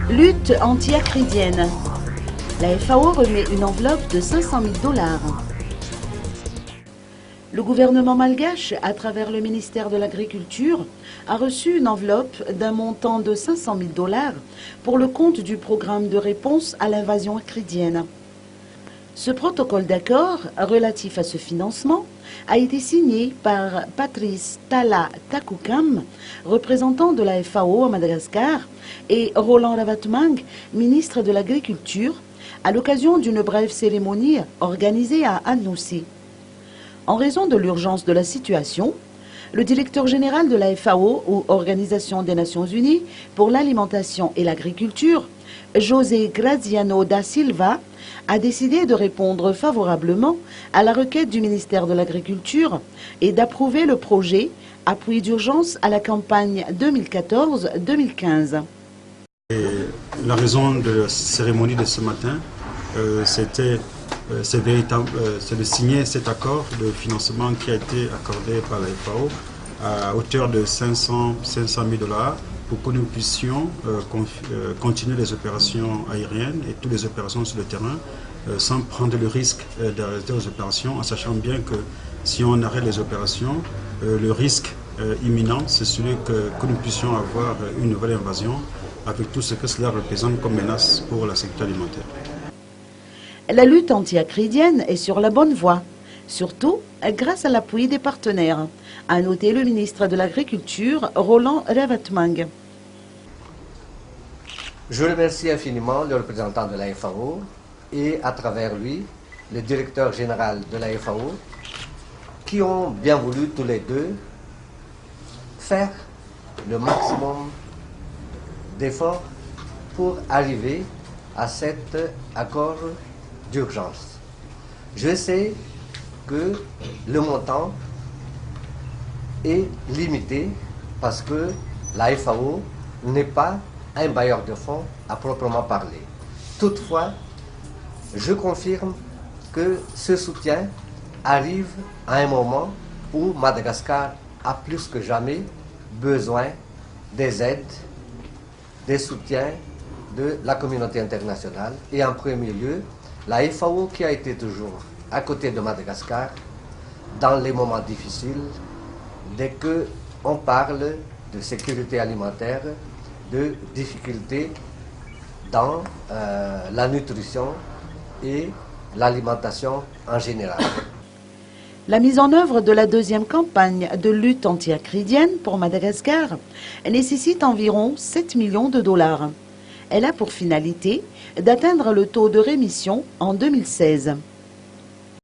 Lutte anti-acridienne. La FAO remet une enveloppe de 500 000 $. Le gouvernement malgache, à travers le ministère de l'Agriculture, a reçu une enveloppe d'un montant de 500 000 $ pour le compte du programme de réponse à l'invasion acridienne. Ce protocole d'accord relatif à ce financement a été signé par Patrice Tala Takukam, représentant de la FAO à Madagascar, et Roland Ravatmang, ministre de l'Agriculture, à l'occasion d'une brève cérémonie organisée à Anoussi. En raison de l'urgence de la situation, le directeur général de la FAO, ou Organisation des Nations Unies pour l'alimentation et l'agriculture, José Graziano da Silva, a décidé de répondre favorablement à la requête du ministère de l'Agriculture et d'approuver le projet Appui d'urgence à la campagne 2014-2015. La raison de la cérémonie de ce matin, c'est de signer cet accord de financement qui a été accordé par la FAO à hauteur de 500 000 $ pour que nous puissions continuer les opérations aériennes et toutes les opérations sur le terrain sans prendre le risque d'arrêter les opérations, en sachant bien que si on arrête les opérations, le risque imminent, c'est celui que nous puissions avoir une nouvelle invasion avec tout ce que cela représente comme menace pour la sécurité alimentaire. La lutte anti-acridienne est sur la bonne voie, surtout grâce à l'appui des partenaires, a noté le ministre de l'Agriculture, Roland Ravatmang. Je remercie infiniment le représentant de la FAO et à travers lui, le directeur général de la FAO, qui ont bien voulu tous les deux faire le maximum d'efforts pour arriver à cet accord d'urgence. Je sais que le montant est limité parce que la FAO n'est pas un bailleur de fonds à proprement parler. Toutefois, je confirme que ce soutien arrive à un moment où Madagascar a plus que jamais besoin des aides, des soutiens de la communauté internationale et en premier lieu la FAO qui a été toujours à côté de Madagascar dans les moments difficiles dès qu'on parle de sécurité alimentaire, de difficultés dans la nutrition et l'alimentation en général. La mise en œuvre de la deuxième campagne de lutte anti-acridienne pour Madagascar nécessite environ 7 millions de $. Elle a pour finalité d'atteindre le taux de rémission en 2016.